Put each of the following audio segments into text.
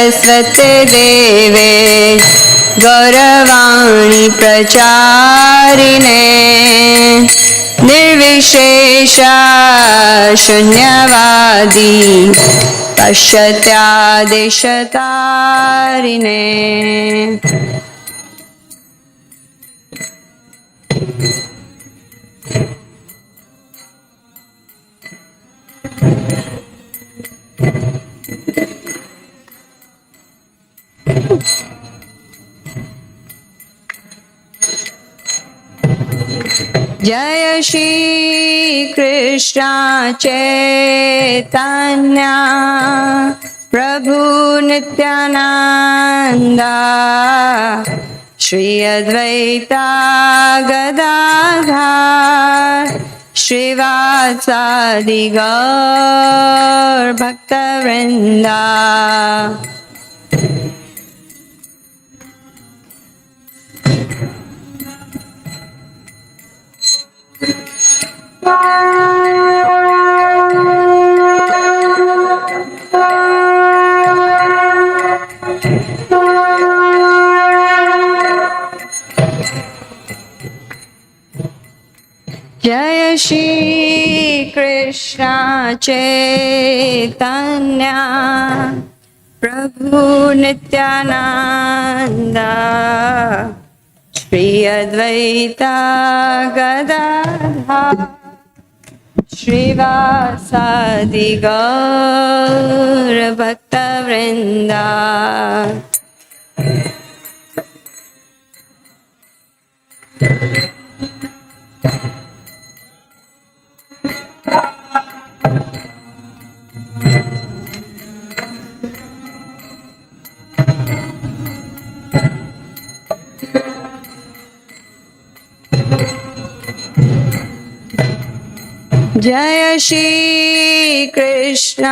सरस्वते देवे गौरवाणी प्रचारिणे निर्विशेषा शून्यवादी पश्चात्यादेशतारिणे जय श्री कृष्ण चैतन्य प्रभु नित्यानंदा श्री अद्वैता गदाधर श्रीवासादि गौर भक्तवृंदा जय श्री कृष्ण चैतन्य प्रभु नित्यानंदा श्री अद्वैता गदाधर श्रीवासादि गौर भक्तवृंदा जय श्री कृष्ण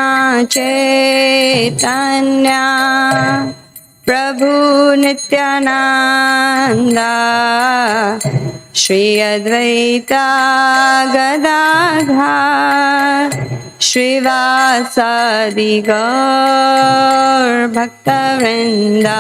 चैतन्य प्रभु नित्यानंदा श्री अद्वैता गदाधर श्रीवासादि गौर भक्तवृंदा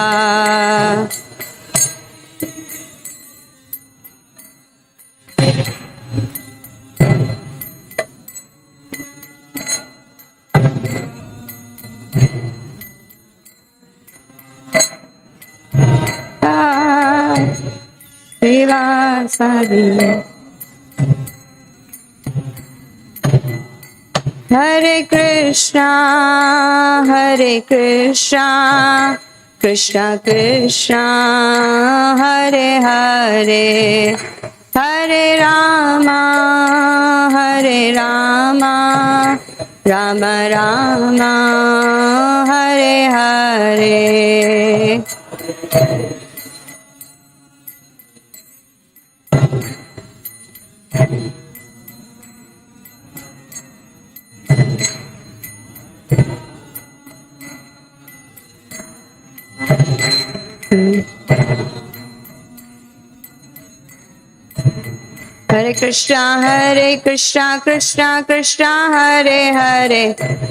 हरे कृष्णा कृष्णा कृष्णा हरे हरे हरे रामा राम राम हरे हरे हरे कृष्णा कृष्णा कृष्णा हरे हरे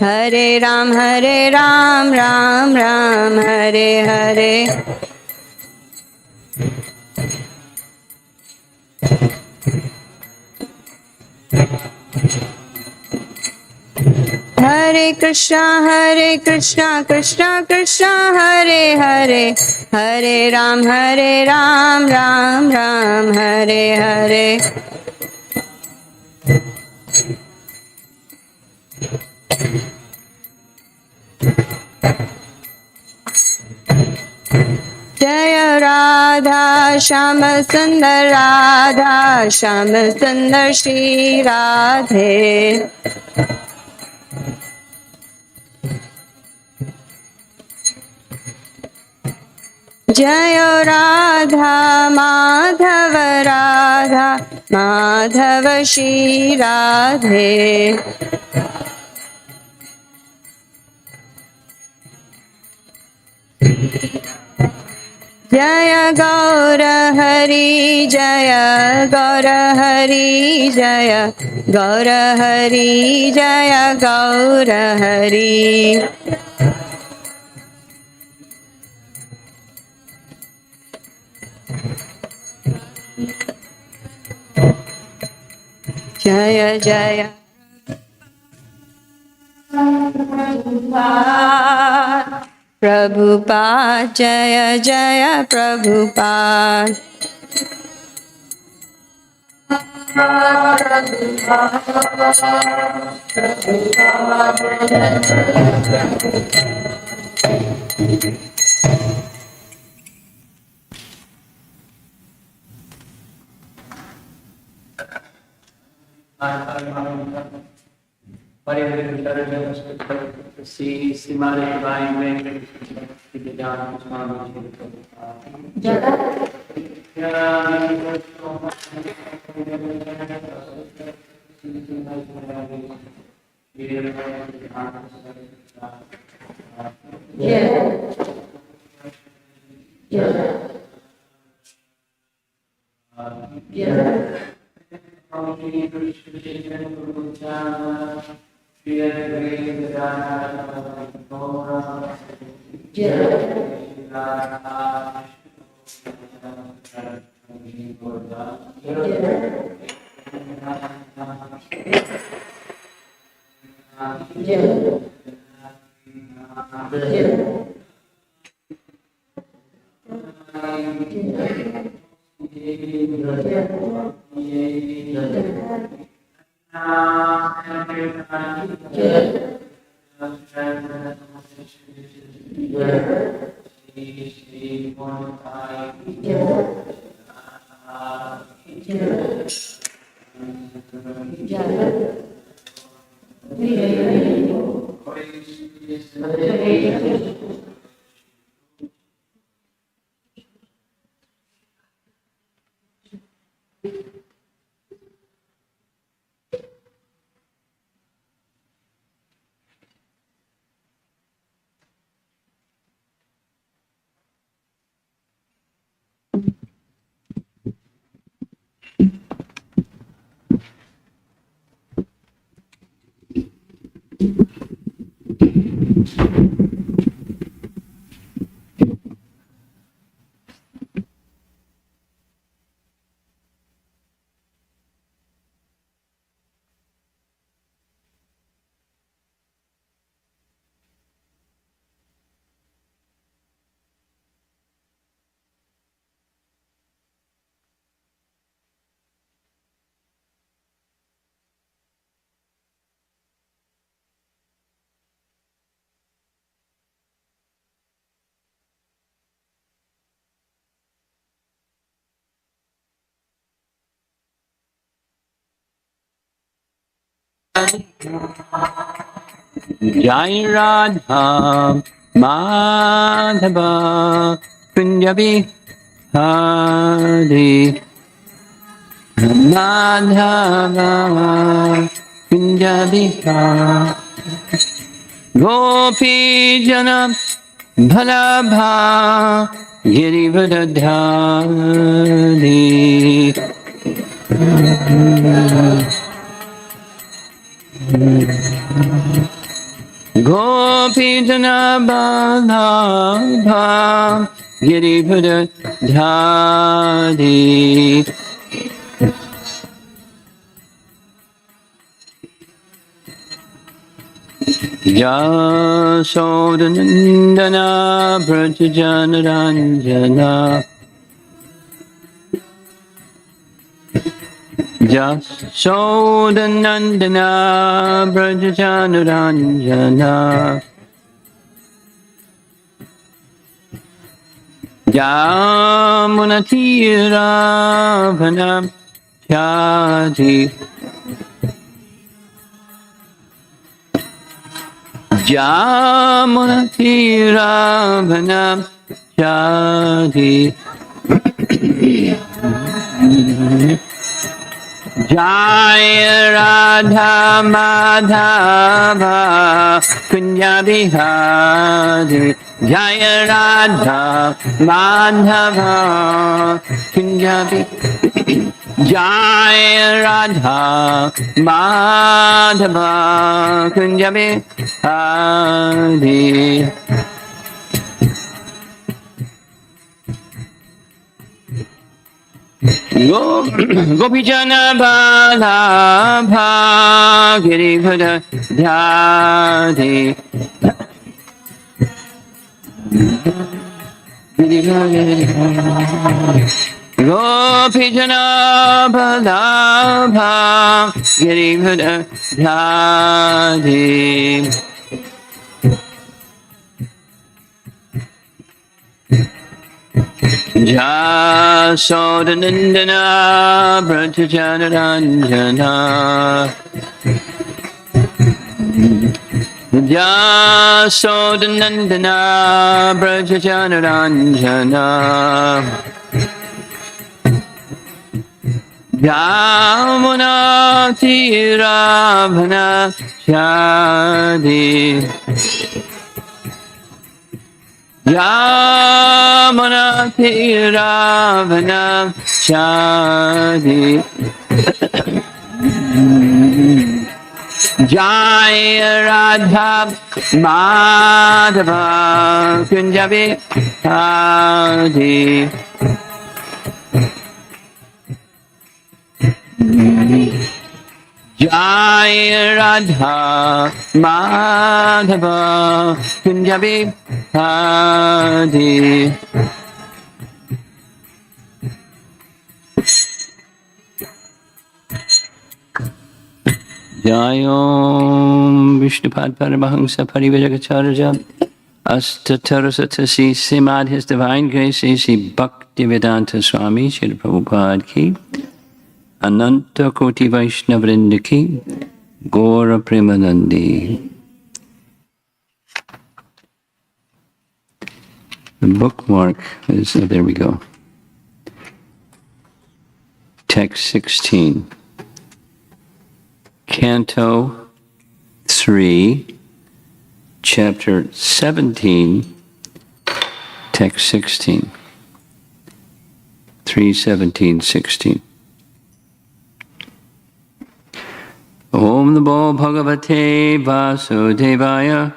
हरे राम राम राम हरे हरे हरे कृष्णा कृष्णा कृष्णा हरे हरे हरे राम राम राम हरे हरे जय राधा श्याम सुंदर श्री राधे जय राधा माधव श्री राधे जय गौर हरि जय गौर हरि जय गौर हरि जय गौर Hari Jaya Jaya Prabhupada, Prabhupada, Jaya Jaya Prabhupada. Srimad Jai Radha Madhava Punjabi Hari Madhava Punjabi Hari Gopi Jana Bhalabha Girivardhari Gopi Jana Bhalabha Girivardhari Yasodhanandana Brajajanaranjana Yasodhanandana Brajajanaranjana Yamunatiravanam Yadi Yamunatiravanam Yadi Jaya Radha Madhava Kunya Bihari Jaya Radha Madhava Kunya Bihari Jaya Radha Madhava Kunya Bihari Gopijana Balabha Girivada Dhyade Gopijana Balabha Girivada Dhyade Jasodanandana Brajajanaranjana Jasodanandana Brajajanaranjana Yamunati Ravana Shadi Yamunati Ravana Shadi Jaya Radha Madhava Kunjabi Hadi Jaya Radha Madhava Kunjabi Hadi Jayom Vishnupad Paramahamsa Parivajagacharya Astatarasatasi Srimad His Divine Grace Sri Bhaktivedanta Swami Srila Prabhupada Ki Ananta Koti Vaishnavrinda Ki Gaura Premanandi. The bookmark is, oh, there we go. Text 16. Canto 3, Chapter 17, Text 16. 3:17:16. Om Namo Bhagavate Vasudevaya.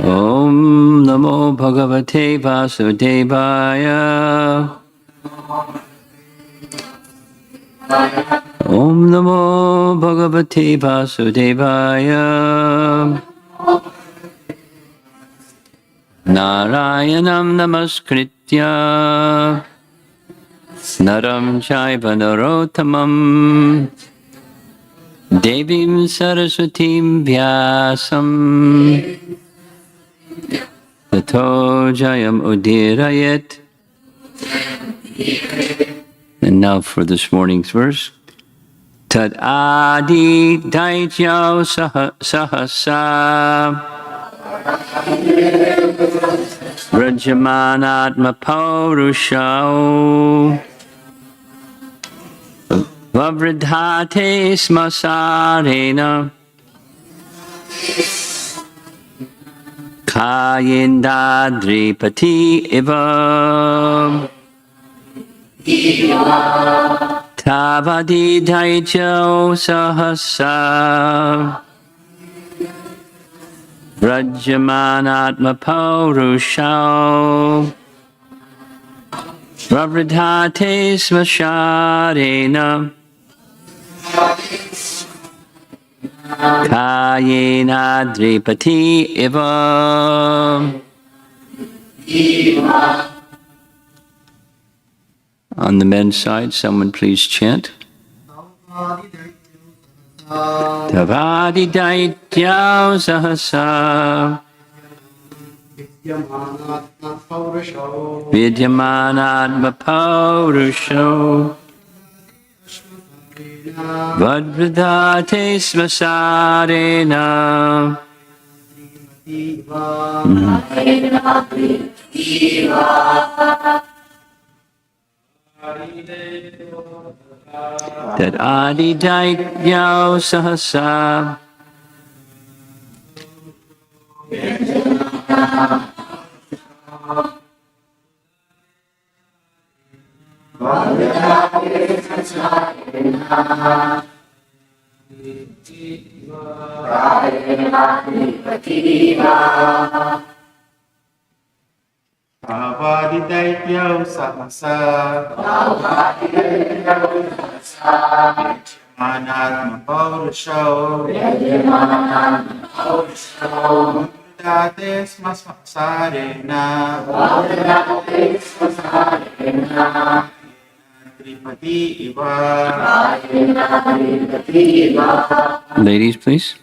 Om Namo Bhagavate Vasudevaya. Om Namo Bhagavate Vasudevaya. Narayanam Namaskritya Naram Chaiva Narottamam Devim Saraswatim Vyasam Tato Jayam Udirayet. And now for this morning's verse. Tad adi daijyao sahasa Rajamanatma paurushao Vavridhate smasarena Kayendadripati iva Tavadi daijyao sahasa Rajamanatma paurushao Vavridhate smasharena Kayena dripati iva. On the men's side, someone please chant. Tavadi daityao sahasa Vidyamanatma paurusho Vadvridhate smasarena. That adi daityao sahasa Bhavadidaityo Sahasa Manatma Paurusho Date Smasarena Tripati Iva. Ladies, please.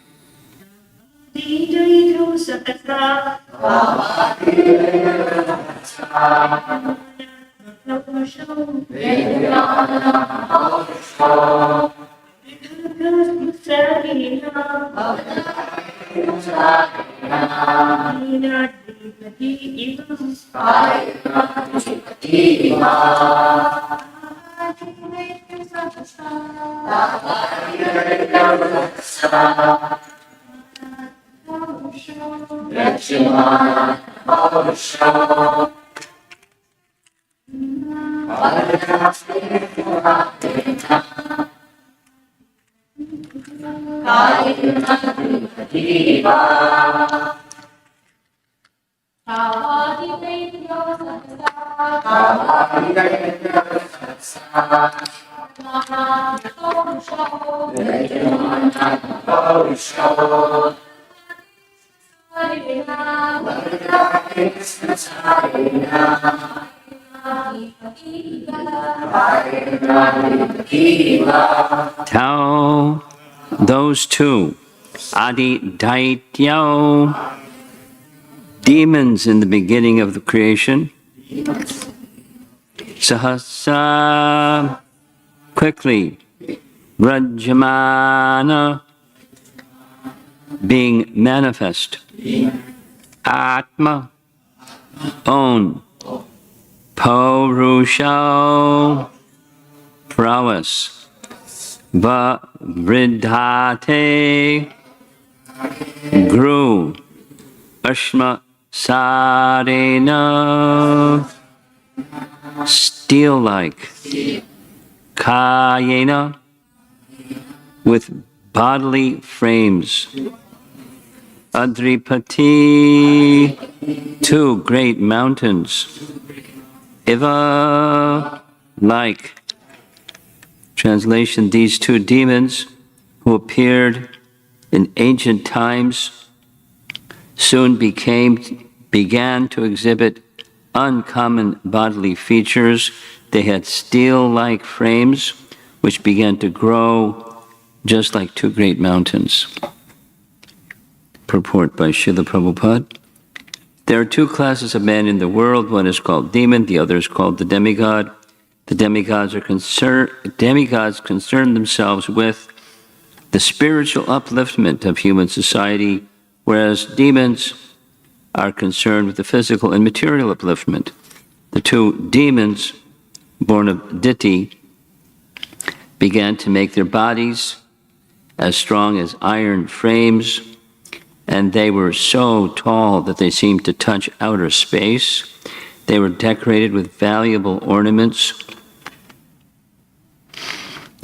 Tao, those two, Adi Daityo, demons in the beginning of the creation, Sahasa, quickly, Rajamana, being manifest, Atma, own, Purusha, prowess, Vridhate, grew, Ashma Sarena, steel-like, Kayena, with bodily frames, Adripati, two great mountains, Iva, like. Translation, these two demons who appeared in ancient times soon began to exhibit uncommon bodily features. They had steel-like frames which began to grow just like two great mountains. Purport by Srila Prabhupada. There are two classes of men in the world. One is called demon, the other is called the demigod. The demigods concern themselves with the spiritual upliftment of human society, whereas demons are concerned with the physical and material upliftment. The two demons, born of Diti, began to make their bodies as strong as iron frames, and they were so tall that they seemed to touch outer space. They were decorated with valuable ornaments,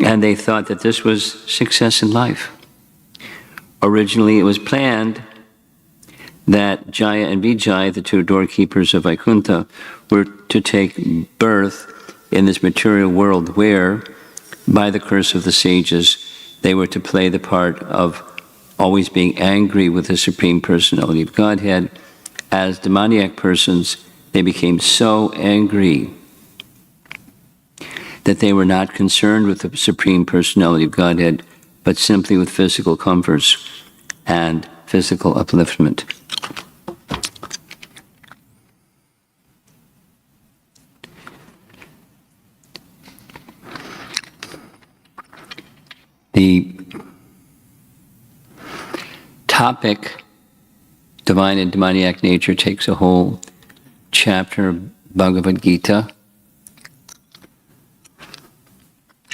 and they thought that this was success in life. Originally, it was planned that Jaya and Vijaya, the two doorkeepers of Vaikuntha, were to take birth in this material world where, by the curse of the sages, they were to play the part of always being angry with the Supreme Personality of Godhead. As demoniac persons, they became so angry that they were not concerned with the Supreme Personality of Godhead, but simply with physical comforts and physical upliftment. The topic, divine and demoniac nature, takes a whole chapter of Bhagavad Gita.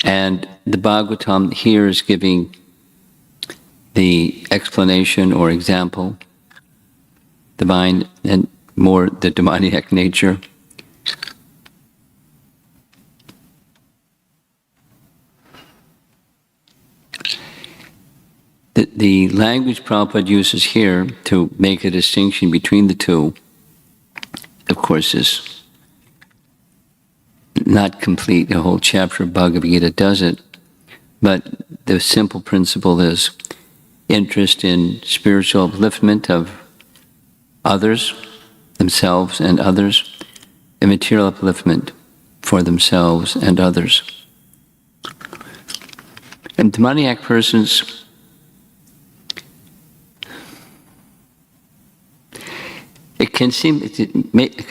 And the Bhagavatam here is giving the explanation or example, divine and more the demoniac nature. The language Prabhupada uses here to make a distinction between the two, of course, is not complete. A whole chapter of Bhagavad Gita does it. But the simple principle is interest in spiritual upliftment of others, themselves and others, and material upliftment for themselves and others. And demoniac persons, it can seem,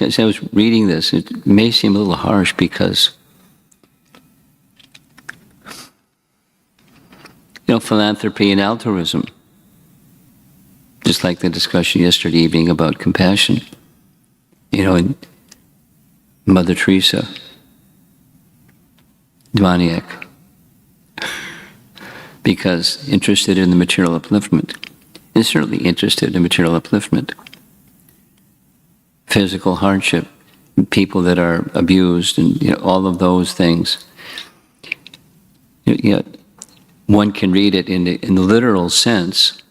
as I was reading this, it may seem a little harsh because, philanthropy and altruism, just like the discussion yesterday evening about compassion, and Mother Teresa, demoniac, because interested in the material upliftment, and certainly interested in material upliftment. Physical hardship, people that are abused, and all of those things. One can read it in the literal sense.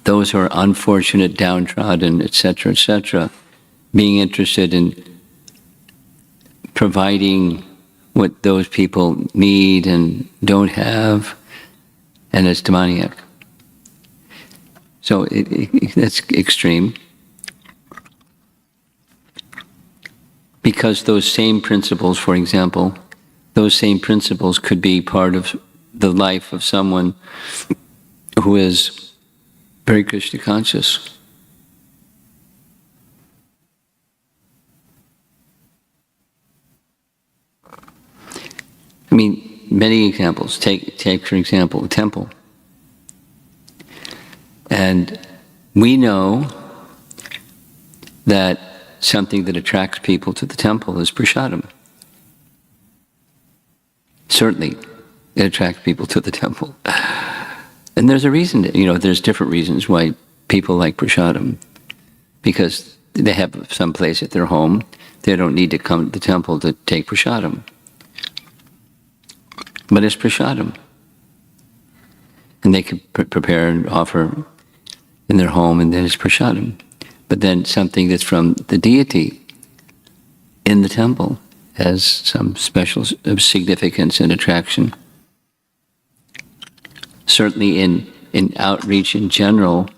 Those who are unfortunate, downtrodden, etc., being interested in providing what those people need and don't have, and it's demoniac. So that's extreme. Because those same principles, for example, those same principles could be part of the life of someone who is very Krishna conscious. I mean, many examples. Take for example, a temple. And we know that something that attracts people to the temple is prasadam. Certainly, it attracts people to the temple. And there's a reason, there's different reasons why people like prasadam. Because they have some place at their home, they don't need to come to the temple to take prasadam. But it's prasadam. And they can prepare and offer in their home, and then it's prasadam. But then something that's from the deity in the temple has some special significance and attraction. Certainly in outreach in general,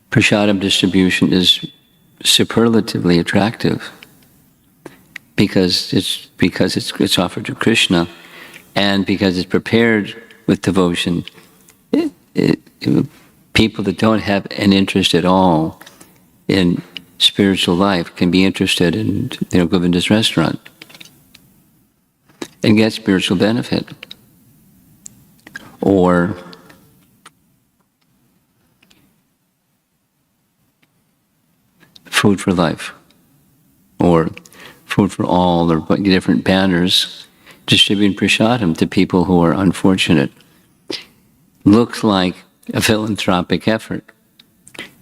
prasadam distribution is superlatively attractive because it's offered to Krishna, and because it's prepared with devotion. People that don't have an interest at all in spiritual life can be interested in Govinda's restaurant and get spiritual benefit. Or Food for Life, or Food for All, or different banners distributing prasadam to people who are unfortunate. Looks like a philanthropic effort,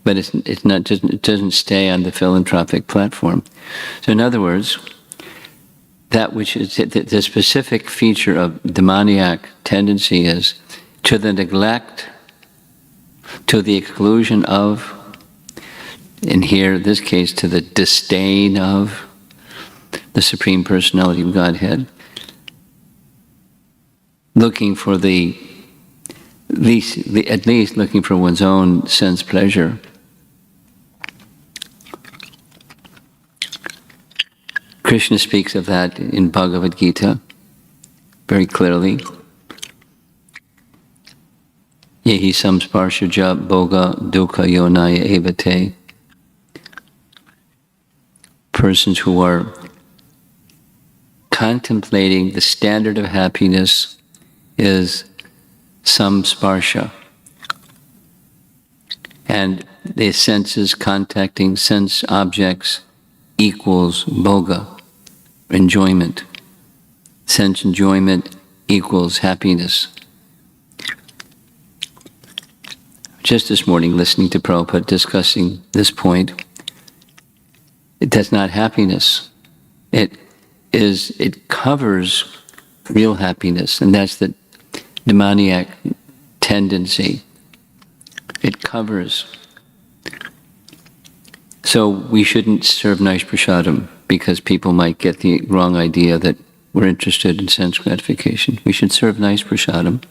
but it's not. It doesn't stay on the philanthropic platform. So, in other words, that which is the specific feature of demoniac tendency is to the neglect, to the exclusion of, and here in this case to the disdain of the Supreme Personality of Godhead, looking for at least looking for one's own sense pleasure. Krishna speaks of that in Bhagavad Gita very clearly. Yehi samsparshaja bhoga dukkha yonaya evate. Persons who are contemplating the standard of happiness is samsparsha. And the senses contacting sense objects equals bhoga, enjoyment. Sense enjoyment equals happiness. Just this morning, listening to Prabhupada discussing this point, that's not happiness. It covers real happiness, and that's the demoniac tendency. It covers. So we shouldn't serve nice prasadam because people might get the wrong idea that we're interested in sense gratification. We should serve nice prasadam.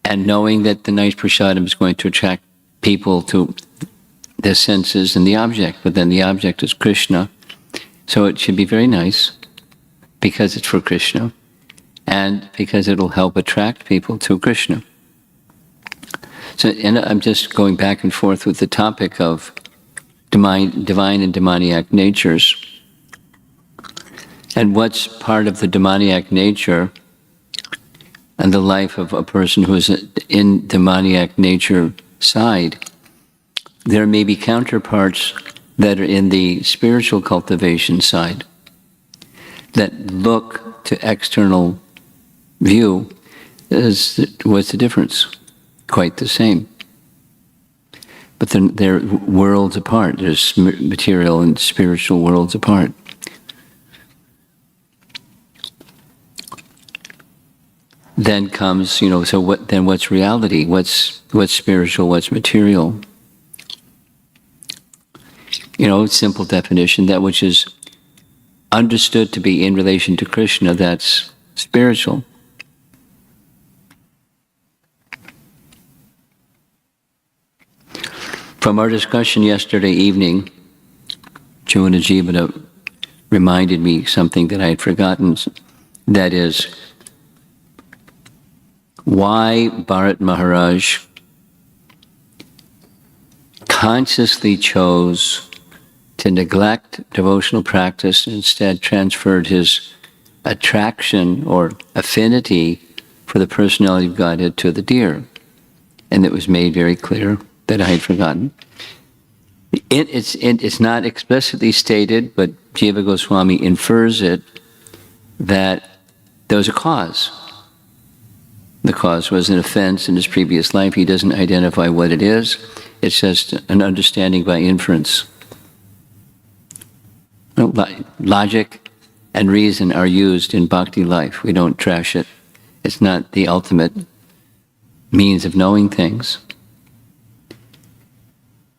And knowing that the nice prasadam is going to attract people to their senses and the object, but then the object is Krishna. So it should be very nice because it's for Krishna and because it'll help attract people to Krishna. So, and I'm just going back and forth with the topic of divine and demoniac natures. And what's part of the demoniac nature and the life of a person who is in demoniac nature side. There may be counterparts that are in the spiritual cultivation side that look to external view as what's the difference? Quite the same. But then they're worlds apart. There's material and spiritual worlds apart. Then comes, so what? Then what's reality? What's spiritual? What's material? Simple definition: that which is understood to be in relation to Krishna, that's spiritual. From our discussion yesterday evening, Juna Jivana reminded me something that I had forgotten. That is, why Bharat Maharaj consciously chose to neglect devotional practice and instead transferred his attraction or affinity for the personality of Godhead to the deer. And it was made very clear that I had forgotten. It's not explicitly stated, but Jiva Goswami infers it, that there was a cause. The cause was an offense in his previous life. He doesn't identify what it is. It's just an understanding by inference. Logic and reason are used in bhakti life. We don't trash it. It's not the ultimate means of knowing things.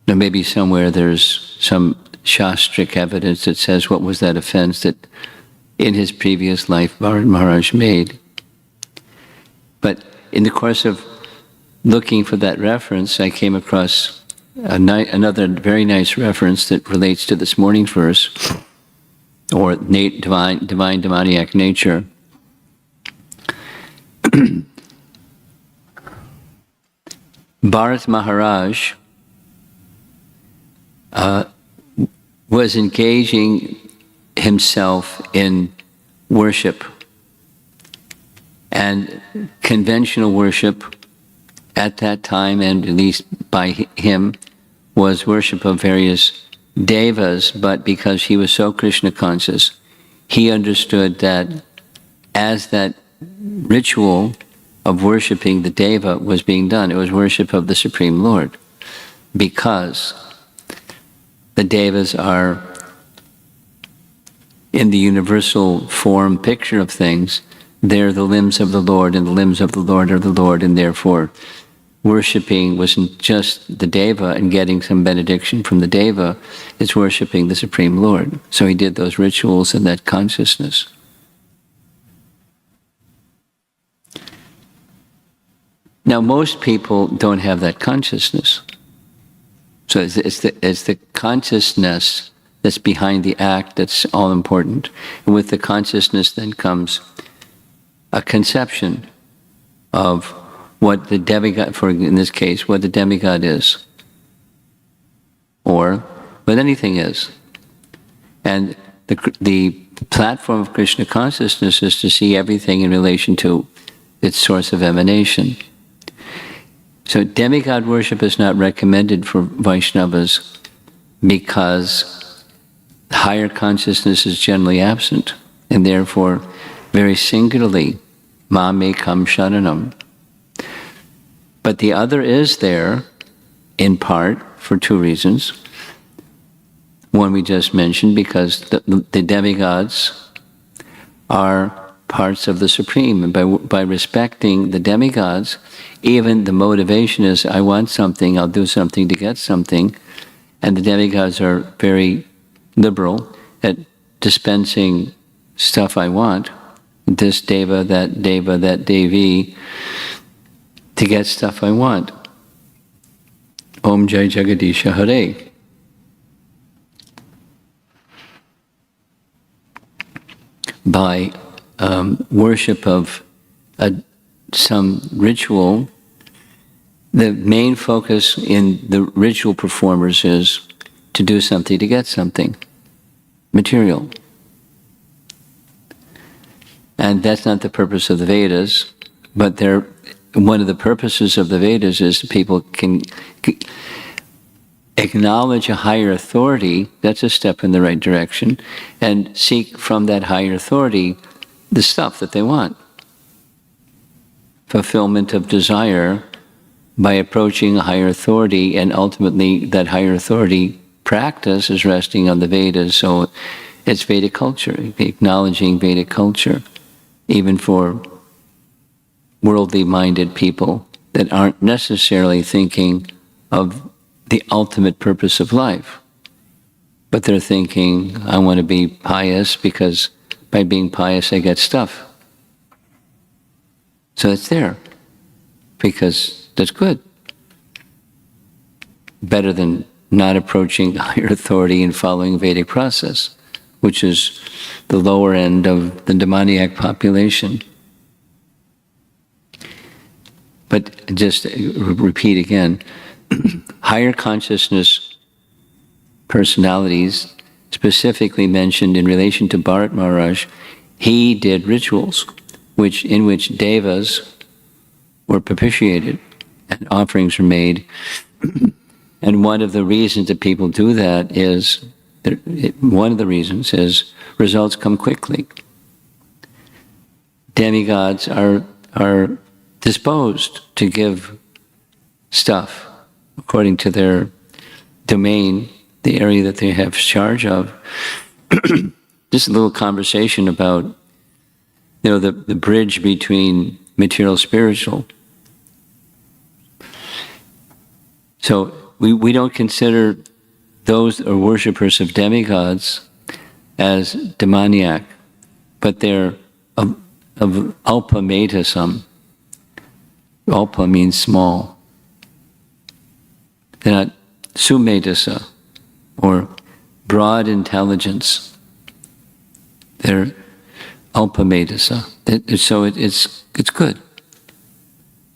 Now maybe somewhere there's some shastric evidence that says what was that offense that in his previous life Bharat Maharaj made. But in the course of looking for that reference, I came across another very nice reference that relates to this morning verse, or divine demoniac nature. Bharat Maharaj was engaging himself in worship. And conventional worship at that time, and at least by him, was worship of various devas, but because he was so Krishna conscious, he understood that as that ritual of worshipping the deva was being done, it was worship of the Supreme Lord, because the devas are, in the universal form picture of things, they're the limbs of the Lord, and the limbs of the Lord are the Lord, and therefore worshipping wasn't just the deva and getting some benediction from the deva, it's worshipping the Supreme Lord. So he did those rituals in that consciousness. Now most people don't have that consciousness. So it's the consciousness that's behind the act that's all important. And with the consciousness then comes a conception of what the demigod, for in this case, what the demigod is, or what anything is. And the platform of Krishna consciousness is to see everything in relation to its source of emanation. So demigod worship is not recommended for Vaishnavas because higher consciousness is generally absent, and therefore very singularly, Mam Ekam Sharanam. But the other is there, in part, for two reasons. One we just mentioned, because the demigods are parts of the Supreme, and by respecting the demigods, even the motivation is, I want something, I'll do something to get something, And the demigods are very liberal at dispensing stuff I want, this deva, that devi, to get stuff I want. Om Jai Jagadisha Hare. By worship of some ritual, the main focus in the ritual performers is to do something to get something material. And that's not the purpose of the Vedas, but one of the purposes of the Vedas is people can acknowledge a higher authority, that's a step in the right direction, and seek from that higher authority the stuff that they want. Fulfillment of desire by approaching a higher authority, and ultimately that higher authority practice is resting on the Vedas, so it's Vedic culture, acknowledging Vedic culture, even for worldly-minded people that aren't necessarily thinking of the ultimate purpose of life. But they're thinking, I want to be pious because by being pious I get stuff. So it's there, because that's good. Better than not approaching higher authority and following Vedic process, which is the lower end of the demoniac population. But just repeat again, higher consciousness personalities, specifically mentioned in relation to Bharat Maharaj, he did rituals in which devas were propitiated and offerings were made. And one of the reasons that people do that is, results come quickly. Demigods are disposed to give stuff according to their domain, the area that they have charge of. Just a little conversation about, the bridge between material and spiritual. So we don't consider those who are worshippers of demigods as demoniac, but they're of alpa metasam. Alpa means small. They're not sumedasa, or broad intelligence. They're alpa medasa. So it's good,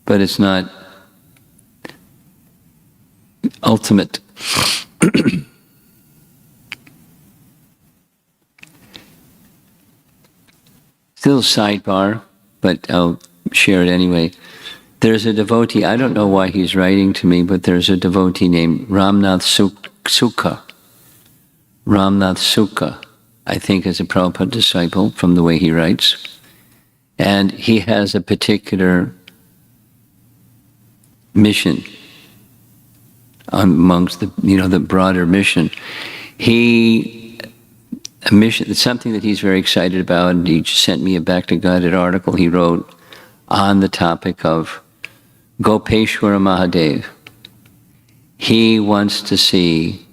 but it's not ultimate. Still sidebar, but I'll share it anyway. There's a devotee, I don't know why he's writing to me, but there's a devotee named Ramnath Sukha. Ramnath Sukha, I think, is a Prabhupada disciple from the way he writes. And he has a particular mission amongst the broader mission. A mission, it's something that he's very excited about, and he just sent me a back-to-guided article he wrote on the topic of Gopeshwara Mahadev. He wants to see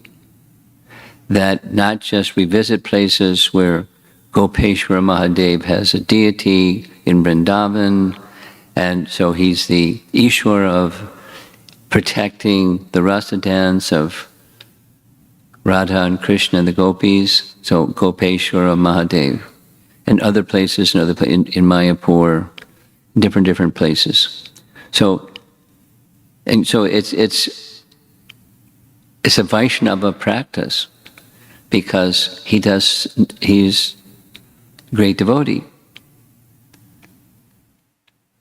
that not just we visit places where Gopeshwara Mahadev has a deity in Vrindavan, and so he's the Ishwara of protecting the rasa dance of Radha and Krishna and the gopis, so Gopeshwara Mahadev, and other places, in Mayapur, different places. So it's a Vaishnava practice, because he's great devotee.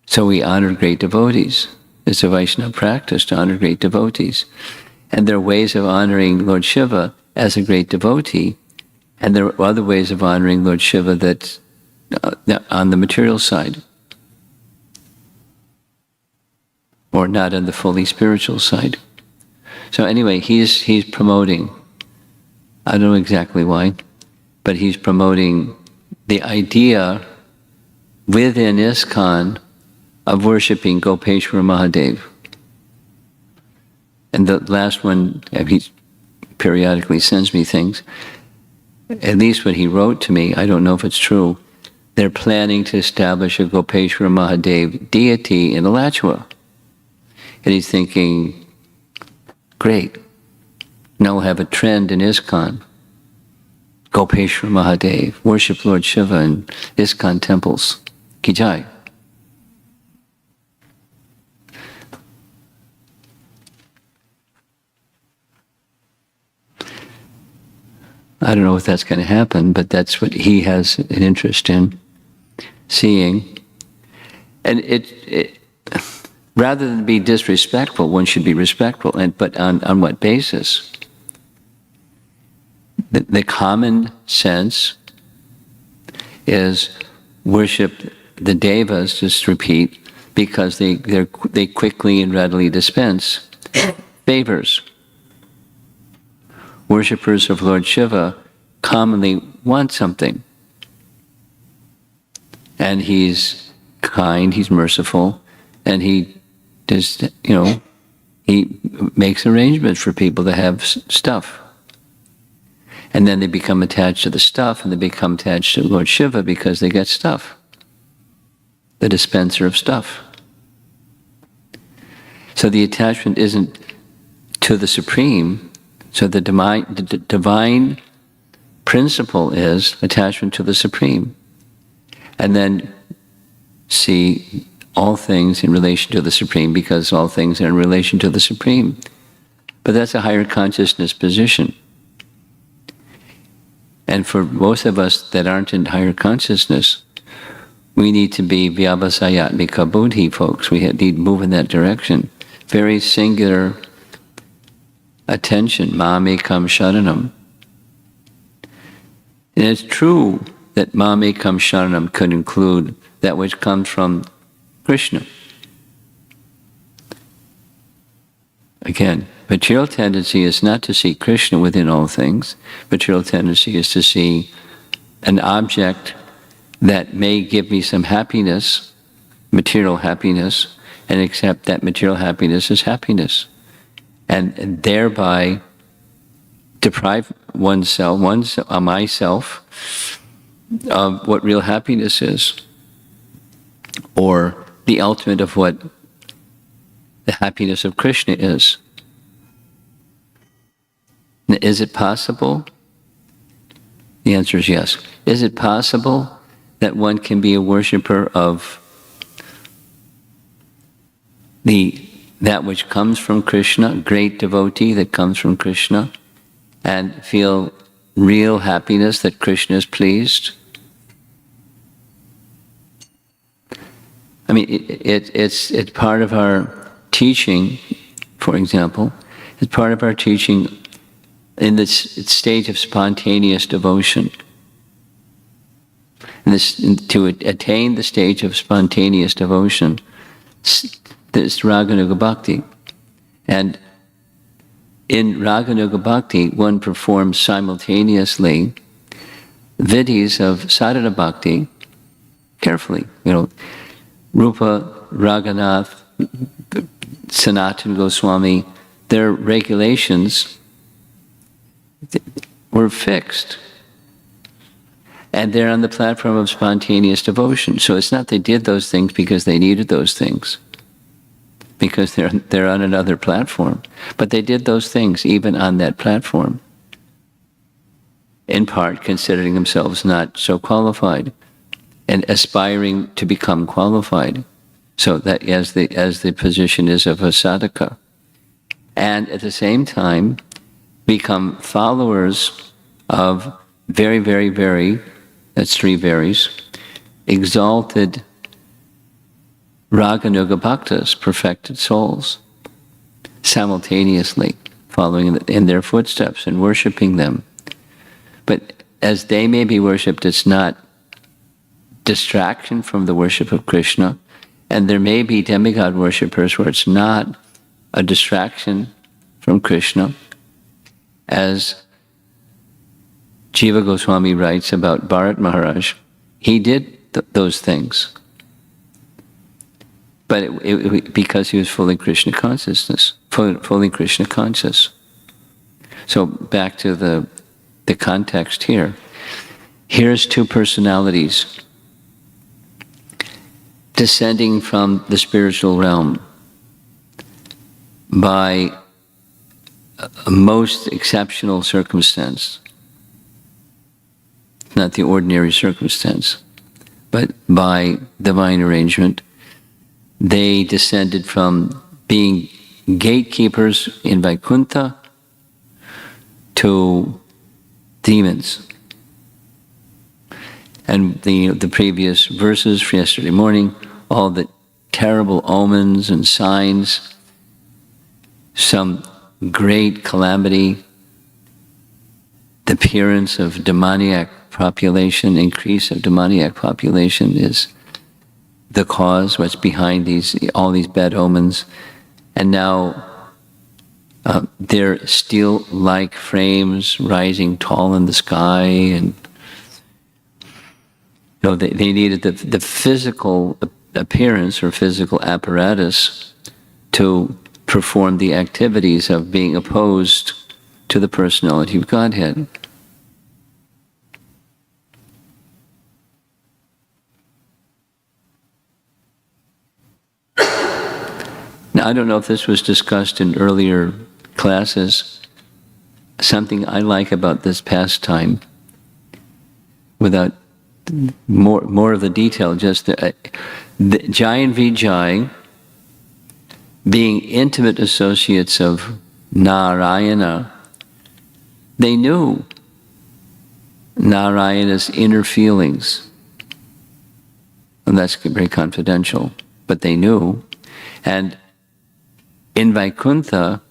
So we honor great devotees. It's a Vaishnava practice to honor great devotees. And there are ways of honoring Lord Shiva as a great devotee, and there are other ways of honoring Lord Shiva that on the material side, or not on the fully spiritual side. So anyway, he's promoting, I don't know exactly why, but he's promoting the idea within ISKCON of worshipping Gopeshwara Mahadev. And the last one, he's periodically sends me things. At least what he wrote to me, I don't know if it's true, they're planning to establish a Gopeshwara Mahadev deity in Alachua. And he's thinking, great, now we'll have a trend in ISKCON. Gopeshwara Mahadev, worship Lord Shiva in ISKCON temples. Ki Jai. I don't know if that's going to happen, but that's what he has an interest in seeing. And it rather than be disrespectful, one should be respectful. But on what basis? The common sense is worship the devas, just repeat, because they quickly and readily dispense favors. Worshippers of Lord Shiva commonly want something. And he's kind, he's merciful, and he does, he makes arrangements for people to have stuff. And then they become attached to the stuff, and they become attached to Lord Shiva because they get stuff. The dispenser of stuff. So the attachment isn't to the Supreme. So the divine principle is attachment to the Supreme. And then see all things in relation to the Supreme because all things are in relation to the Supreme. But that's a higher consciousness position. And for most of us that aren't in higher consciousness, we need to be vyavasayatmika buddhi folks. We need to move in that direction. Very singular attention, mamekam sharanam. And it's true that mamekam sharanam could include that which comes from Krishna. Again, material tendency is not to see Krishna within all things. Material tendency is to see an object that may give me some happiness, material happiness, and accept that material happiness is happiness. And thereby deprive myself of what real happiness is, or the ultimate of what the happiness of Krishna is. Now, is it possible? The answer is yes. Is it possible that one can be a worshipper of that which comes from Krishna, great devotee that comes from Krishna, and feel real happiness that Krishna is pleased? I mean, it's part of our teaching, for example, it's part of our teaching in this stage of spontaneous devotion. And to attain the stage of spontaneous devotion, there's Raganuga Bhakti. And in Raganuga Bhakti, one performs simultaneously vidhis of sadhana bhakti carefully. Rupa, Raghunath, Sanatana Goswami, their regulations were fixed. And they're on the platform of spontaneous devotion. So it's not they did those things because they needed those things, because they're on another platform. But they did those things even on that platform, in part considering themselves not so qualified and aspiring to become qualified. So that as the position is of a sadhaka. And at the same time, become followers of very, very, very, that's three varies, exalted Raganuga Bhaktas, perfected souls, simultaneously following in their footsteps and worshipping them. But as they may be worshipped, it's not distraction from the worship of Krishna. And there may be demigod worshippers where it's not a distraction from Krishna. As Jiva Goswami writes about Bharat Maharaj, he did those things. But because he was fully Krishna consciousness, fully Krishna conscious. So back to the context here. Here's two personalities descending from the spiritual realm by a most exceptional circumstance. Not the ordinary circumstance, but by divine arrangement. They descended from being gatekeepers in Vaikuntha to demons. And the previous verses for yesterday morning, all the terrible omens and signs, some great calamity, the appearance of demoniac population, increase of demoniac population is the cause, what's behind all these bad omens. And now they're steel-like frames rising tall in the sky, and they needed the physical appearance or physical apparatus to perform the activities of being opposed to the personality of Godhead. Now, I don't know if this was discussed in earlier classes. Something I like about this pastime, without more of the detail, just the Jai and Vijay, being intimate associates of Narayana, they knew Narayana's inner feelings. And that's very confidential, but they knew. And in Vaikuntha,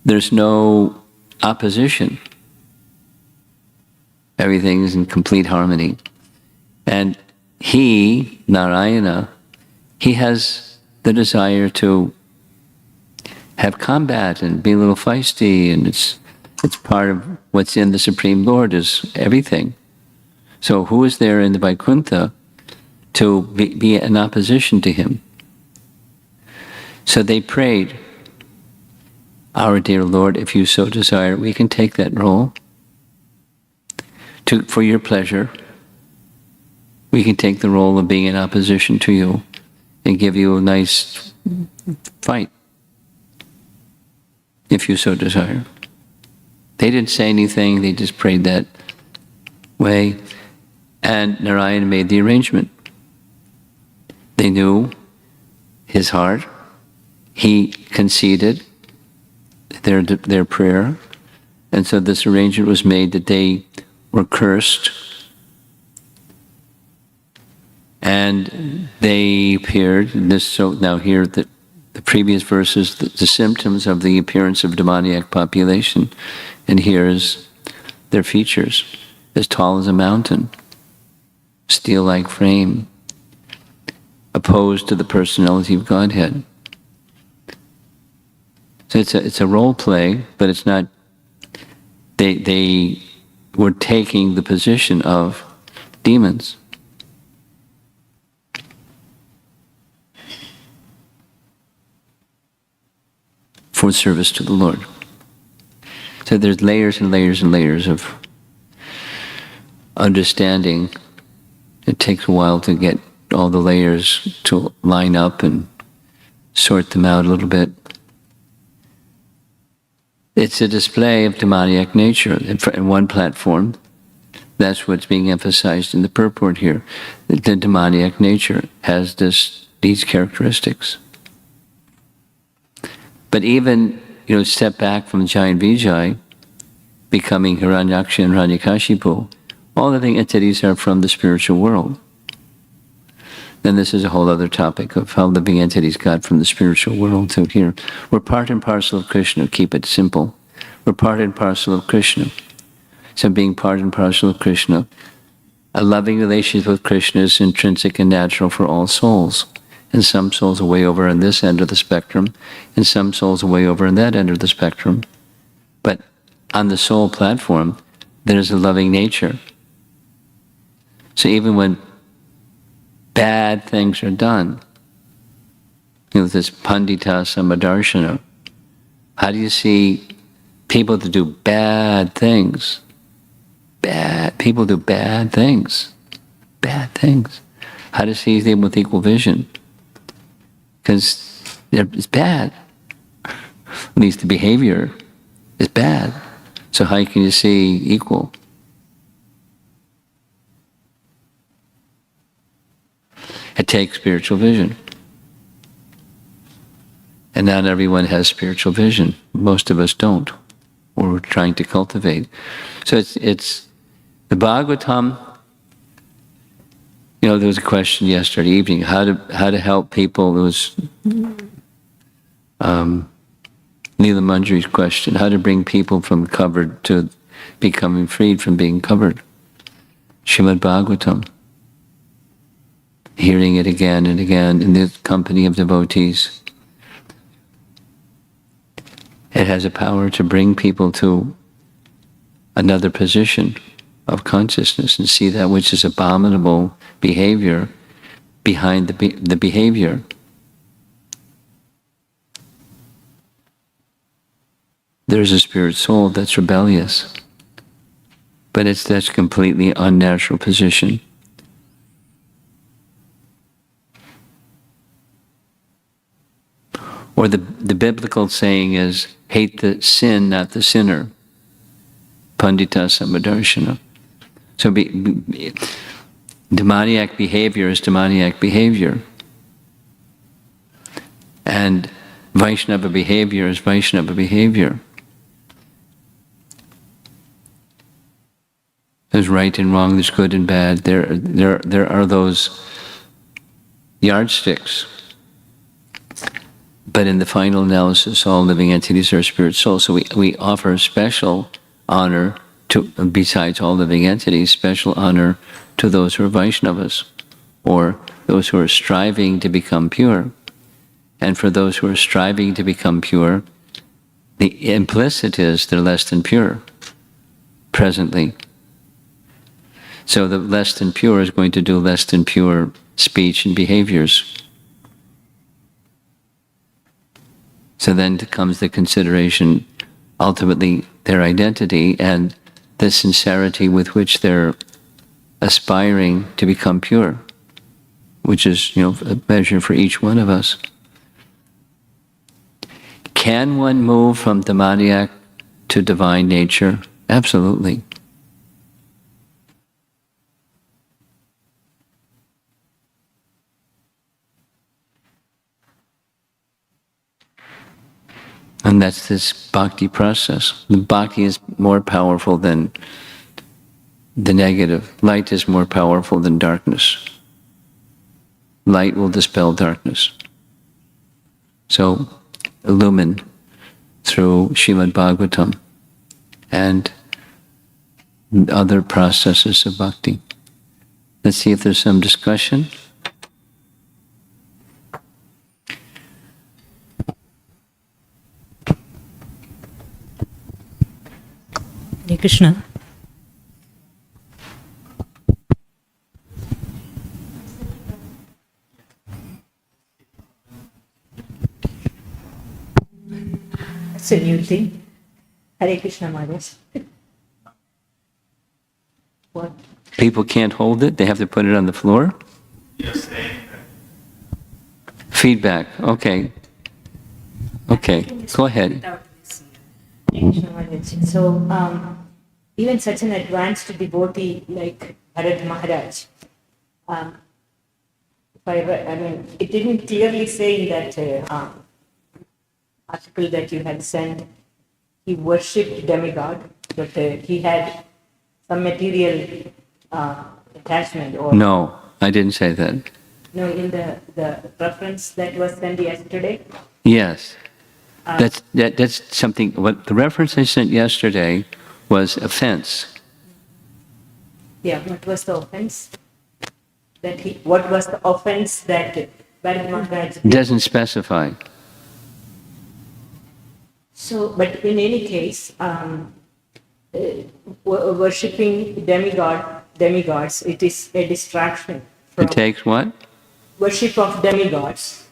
there's no opposition. Everything is in complete harmony. And he, Narayana, he has the desire to have combat and be a little feisty, and it's part of what's in the Supreme Lord is everything. So who is there in the Vaikuntha to be in opposition to him? So they prayed, "Our dear Lord, if you so desire, we can take that role for your pleasure. We can take the role of being in opposition to you and give you a nice fight, if you so desire." They didn't say anything, they just prayed that way, and Narayana made the arrangement. They knew his heart. He conceded their prayer, and so this arrangement was made that they were cursed, and they appeared. So now here the previous verses, the symptoms of the appearance of demoniac population, and here's their features: as tall as a mountain, steel-like frame, opposed to the personality of Godhead. So it's a role play, but it's not. They were taking the position of demons. For service to the Lord. So there's layers and layers and layers of understanding. It takes a while to get all the layers to line up and sort them out a little bit. It's a display of demoniac nature. In one platform, that's what's being emphasized in the purport here. The demoniac nature has these characteristics. But even, step back from Jai and Vijay, becoming Hiranyaksha and Hiranyakashipu, all living entities are from the spiritual world. Then this is a whole other topic of how living entities got from the spiritual world to here. We're part and parcel of Krishna, keep it simple. We're part and parcel of Krishna. So being part and parcel of Krishna, a loving relationship with Krishna is intrinsic and natural for all souls. And some souls are way over on this end of the spectrum, and some souls are way over on that end of the spectrum. But on the soul platform, there's a loving nature. So even when bad things are done, this pandita samadarshana, how do you see people that do bad things. People do bad things. Bad things. How to see them with equal vision? Because it's bad. At least the behavior is bad. So how can you see equal? It takes spiritual vision. And not everyone has spiritual vision. Most of us don't. Or we're trying to cultivate. So it's the Bhagavatam. You know, there was a question yesterday evening, how to help people. There was Neela Manjari's question, how to bring people from covered to becoming freed from being covered. Srimad Bhagavatam. Hearing it again and again in the company of devotees. It has a power to bring people to another position of consciousness and see that which is abominable behavior behind the behavior. There's a spirit soul that's rebellious, but that's completely unnatural position. Or the biblical saying is, hate the sin, not the sinner. Pandita Samadarshana. So demoniac behavior is demoniac behavior. And Vaishnava behavior is Vaishnava behavior. There's right and wrong, there's good and bad. There are those yardsticks. But in the final analysis, all living entities are spirit souls. So we offer special honor to, besides all living entities, special honor to those who are Vaishnavas, or those who are striving to become pure. And for those who are striving to become pure, the implicit is they're less than pure, presently. So the less than pure is going to do less than pure speech and behaviors. So then comes the consideration, ultimately, their identity and the sincerity with which they're aspiring to become pure, which is, a measure for each one of us. Can one move from demoniac to divine nature? Absolutely. And that's this bhakti process. The bhakti is more powerful than the negative. Light is more powerful than darkness. Light will dispel darkness. So, illumine through Srimad Bhagavatam and other processes of bhakti. Let's see if there's some discussion. Hare Krishna. That's a new thing. Hare Krishna, Maharaj. What? People can't hold it, they have to put it on the floor? Yes, Feedback, okay. Okay, go ahead. Hare Krishna, Maharaj. So, even such an advanced devotee like Bharat Maharaj, it didn't clearly say in that article that you had sent, he worshipped demigod, but he had some material attachment. Or No, I didn't say that. No, in the reference that was sent yesterday. Yes. That's something, what the reference I sent yesterday was offense. Yeah, what was the offense? What was the offense that Bharat Maharaj did? Doesn't specify. So, but in any case, worshipping demigods, it is a distraction. It takes what? Worship of demigods.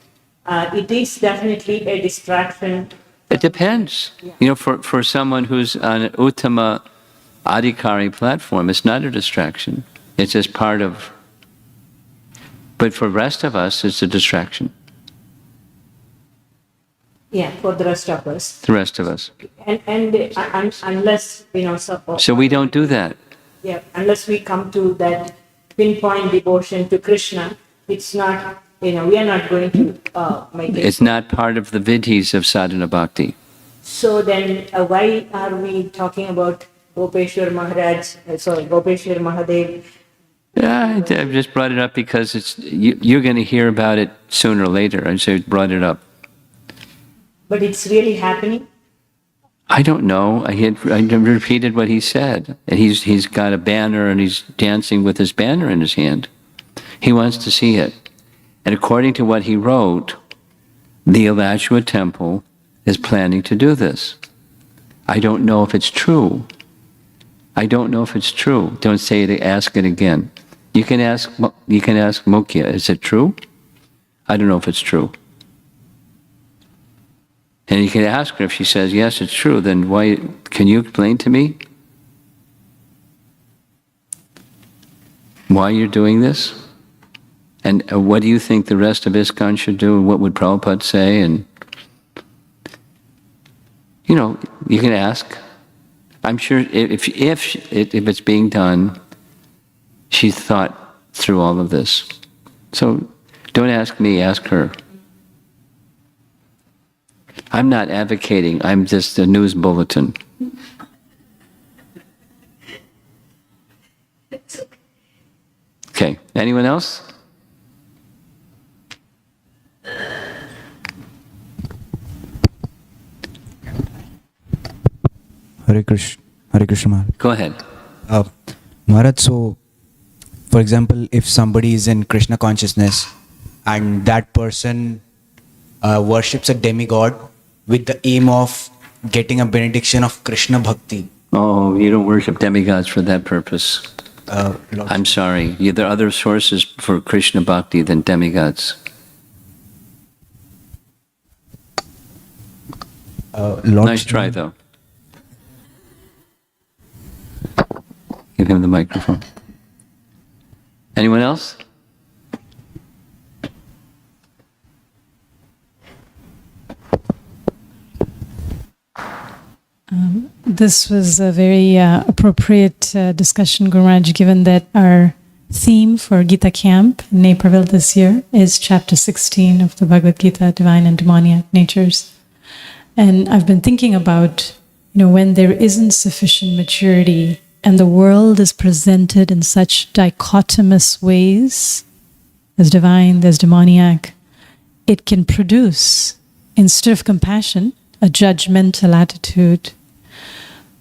It is definitely a distraction It depends. You know, for someone who's on an Uttama Adhikari platform, it's not a distraction. It's just part of. But for the rest of us, it's a distraction. Yeah, for the rest of us. The rest of us. And unless, So we don't do that. Yeah, unless we come to that pinpoint devotion to Krishna, it's not, we are not going to make it. It's not part of the vidhis of sadhana bhakti. So then, why are we talking about Gopeshwar Maharaj, Gopeshwar Mahadev? Yeah, I've just brought it up because you're going to hear about it sooner or later, and so I brought it up. But it's really happening? I don't know. I repeated what he said. And he's got a banner and he's dancing with his banner in his hand. He wants to see it. And according to what he wrote, the Alachua Temple is planning to do this. I don't know if it's true. I don't know if it's true. Don't say it, ask it again. You can ask Mukhya, is it true? I don't know if it's true. And you can ask her if she says, yes, it's true, then why, can you explain to me why you're doing this? And what do you think the rest of ISKCON should do? And what would Prabhupada say? And, you can ask. I'm sure if it's being done, she's thought through all of this. So don't ask me, ask her. I'm not advocating, I'm just a news bulletin. Okay, anyone else? Hare Krishna Maharaj. Go ahead. Maharaj, so for example, if somebody is in Krishna consciousness and that person worships a demigod with the aim of getting a benediction of Krishna Bhakti. Oh, you don't worship demigods for that purpose. I'm sorry. There are other sources for Krishna Bhakti than demigods. Nice try, though. Give him the microphone. Anyone else? This was a very appropriate discussion, Guru Maharaj, given that our theme for Gita Camp in Naperville this year is chapter 16 of the Bhagavad Gita, Divine and Demoniac Natures. And I've been thinking about, when there isn't sufficient maturity and the world is presented in such dichotomous ways, there's divine, there's demoniac, it can produce, instead of compassion, a judgmental attitude.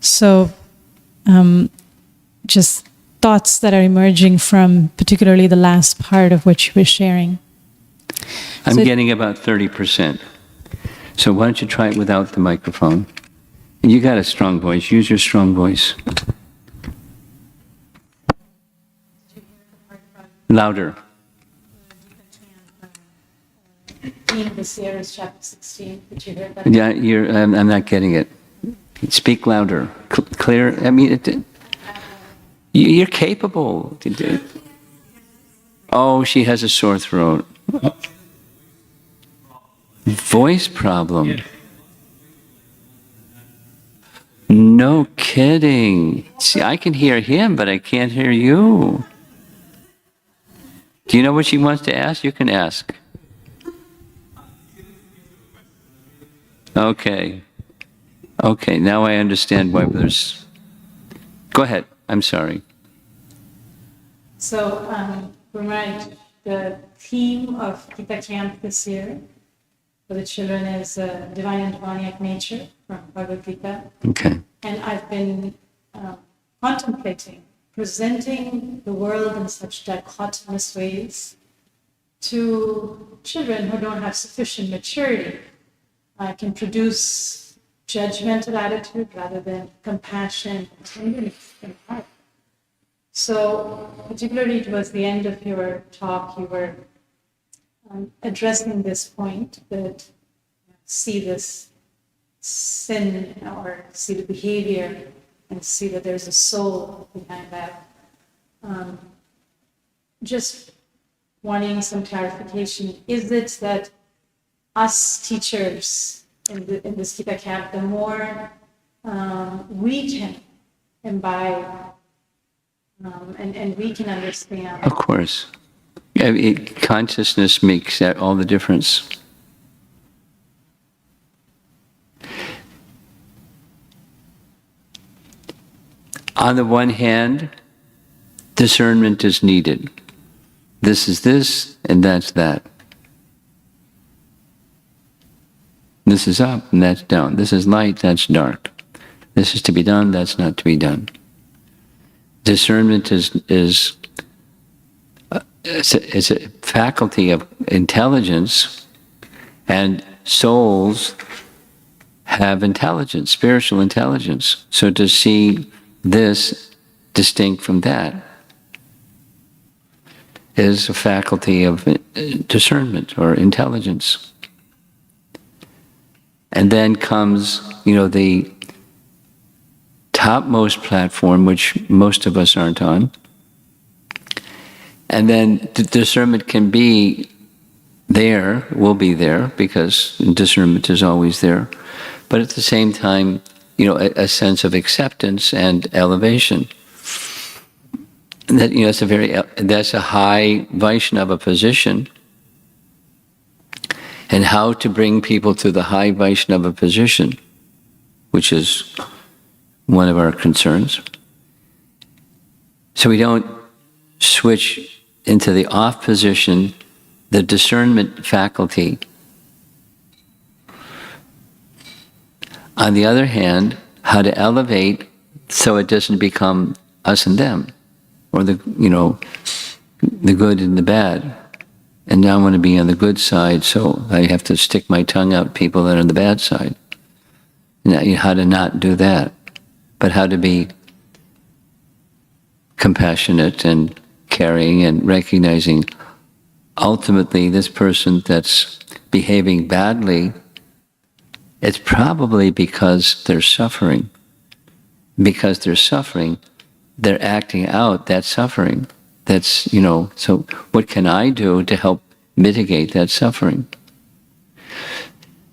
So, just thoughts that are emerging from particularly the last part of what you were sharing. I'm getting about 30%. So why don't you try it without the microphone? You got a strong voice. Use your strong voice. Louder. This year is chapter 16. Did you hear that? Yeah, I'm not getting it. Speak louder, clear. I mean, you're capable. Oh, she has a sore throat. Voice problem. No kidding. See, I can hear him, but I can't hear you. Do you know what she wants to ask? You can ask. Okay. Okay, now I understand why there's... Go ahead, I'm sorry. So, Maharaj, the theme of Gita Camp this year for the children is Divine and Demoniac Nature from Bhagavad Gita. Okay. And I've been contemplating presenting the world in such dichotomous ways to children who don't have sufficient maturity. Can produce judgmental attitude rather than compassion and tenderness in heart. So, particularly towards the end of your talk, you were addressing this point that see this sin or see the behavior and see that there's a soul behind that. Just wanting some clarification. Is it that us teachers in this Gita camp, the more we can imbibe and we can understand? Of course. Consciousness makes that all the difference. On the one hand, discernment is needed. This is this, and that's that. This is up, and that's down. This is light, that's dark. This is to be done, that's not to be done. Discernment is a faculty of intelligence, and souls have intelligence, spiritual intelligence. So to see this distinct from that is a faculty of discernment or intelligence. And then comes, the topmost platform, which most of us aren't on. And then the discernment can be there, will be there, because discernment is always there. But at the same time, a sense of acceptance and elevation. And that, that's a high Vaishnava position. And how to bring people to the high Vaishnava position, which is one of our concerns. So we don't switch into the off position, the discernment faculty. On the other hand, how to elevate so it doesn't become us and them, or the good and the bad. And now I want to be on the good side, so I have to stick my tongue out at people that are on the bad side. Now, how to not do that, but how to be compassionate and caring and recognizing ultimately this person that's behaving badly, it's probably because they're suffering. Because they're suffering, they're acting out that suffering. That's, so what can I do to help mitigate that suffering?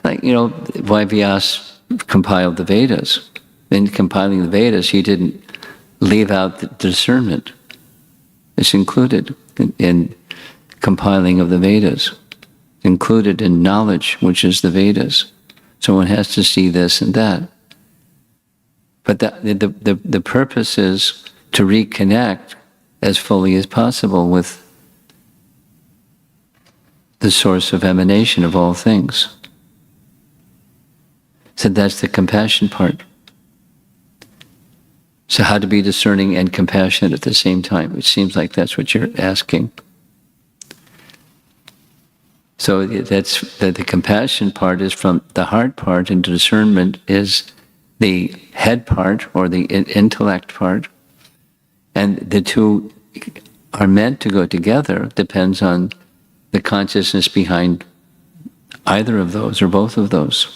Like, why Vyas compiled the Vedas. In compiling the Vedas, he didn't leave out the discernment. It's included in compiling of the Vedas, included in knowledge, which is the Vedas. So one has to see this and that. But the purpose is to reconnect as fully as possible with the source of emanation of all things. So that's the compassion part. So how to be discerning and compassionate at the same time? It seems like that's what you're asking. So that's the compassion part is from the heart part, and discernment is the head part or the intellect part. And the two are meant to go together, depends on the consciousness behind either of those or both of those.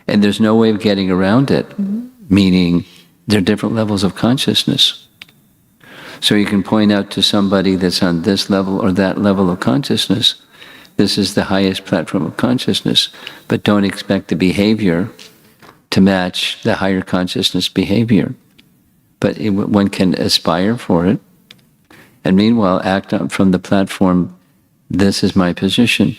And there's no way of getting around it, meaning there are different levels of consciousness. So you can point out to somebody that's on this level or that level of consciousness, this is the highest platform of consciousness, but don't expect the behavior to match the higher consciousness behavior. But one can aspire for it, and meanwhile act up from the platform, this is my position.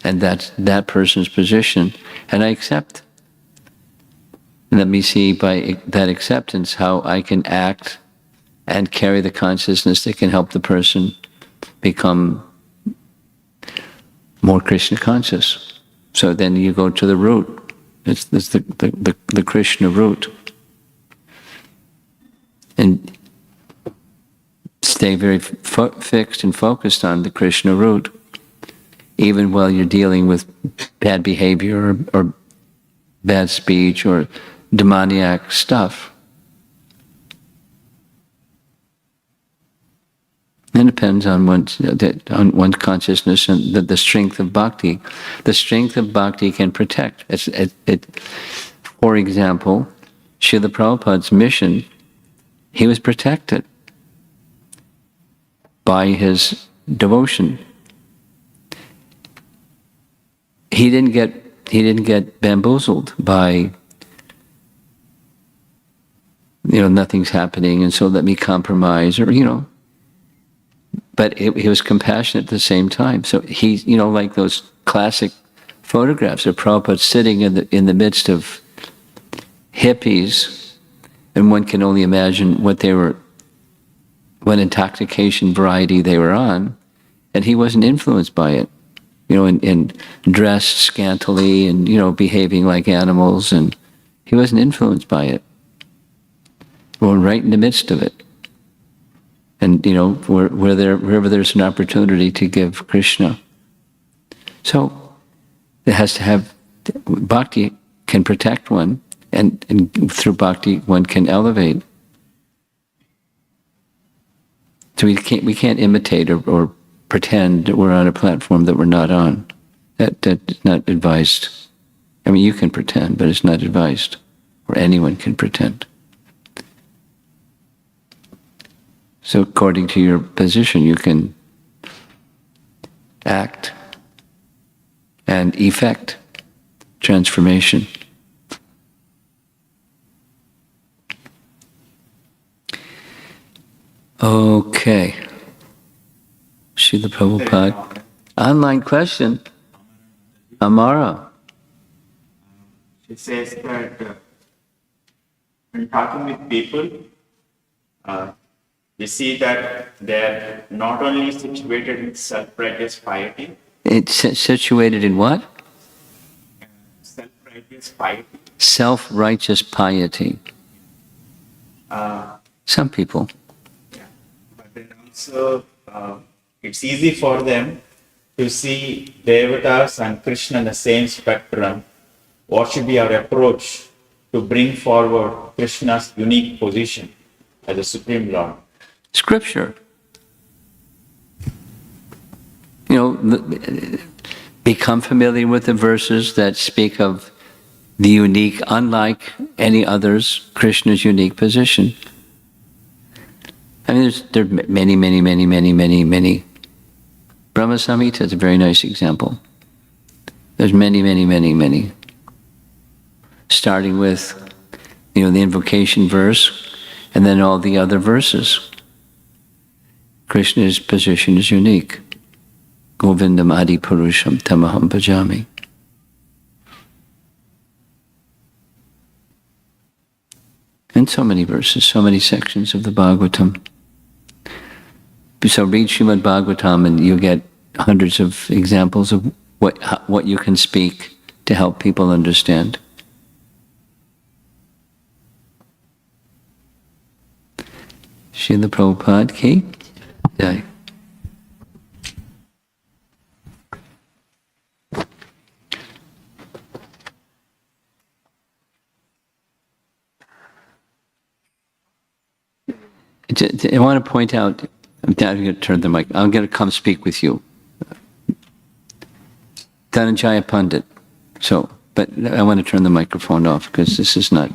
And that's that person's position, and I accept. And let me see by that acceptance how I can act and carry the consciousness that can help the person become more Krishna conscious. So then you go to the root. It's the Krishna root. And stay very fixed and focused on the Krishna root, even while you're dealing with bad behavior or bad speech or demoniac stuff. It depends on one's consciousness and the strength of bhakti. The strength of bhakti can protect. For example, Srila Prabhupada's mission, he was protected by his devotion. He didn't get bamboozled by, nothing's happening and so let me compromise, or, but he was compassionate at the same time. So he, like those classic photographs of Prabhupada sitting in the midst of hippies, and one can only imagine what intoxication variety they were on, and he wasn't influenced by it, and dressed scantily and, behaving like animals, and he wasn't influenced by it. We're right in the midst of it. And, wherever there's an opportunity to give Krishna. So, it has to have, bhakti can protect one, and through bhakti one can elevate. So we can't imitate or pretend that we're on a platform that we're not on. That's not advised. I mean, you can pretend, but it's not advised. Or anyone can pretend. So according to your position, you can act and effect transformation. Okay. Srila Prabhupada. Online question. Amara. She says that when talking with people, we see that they're not only situated in self-righteous piety. It's situated in what? Self-righteous piety. Self-righteous piety. Some people. Yeah. But then also, it's easy for them to see Devatas and Krishna in the same spectrum. What should be our approach to bring forward Krishna's unique position as the Supreme Lord? Scripture. Become familiar with the verses that speak of the unique, unlike any others, Krishna's unique position. I mean, there are many. Brahma Samhita is a very nice example. There's many. Starting with, the invocation verse, and then all the other verses. Krishna's position is unique. Govindam Adi Purusham Tamaham Bhajami. And so many verses, so many sections of the Bhagavatam. So read Srimad Bhagavatam and you get hundreds of examples of what you can speak to help people understand. Srila Prabhupada ki jai. I want to point out, I'm going to turn the mic, I'm going to come speak with you. Dhananjaya Pandit. But I want to turn the microphone off because this is not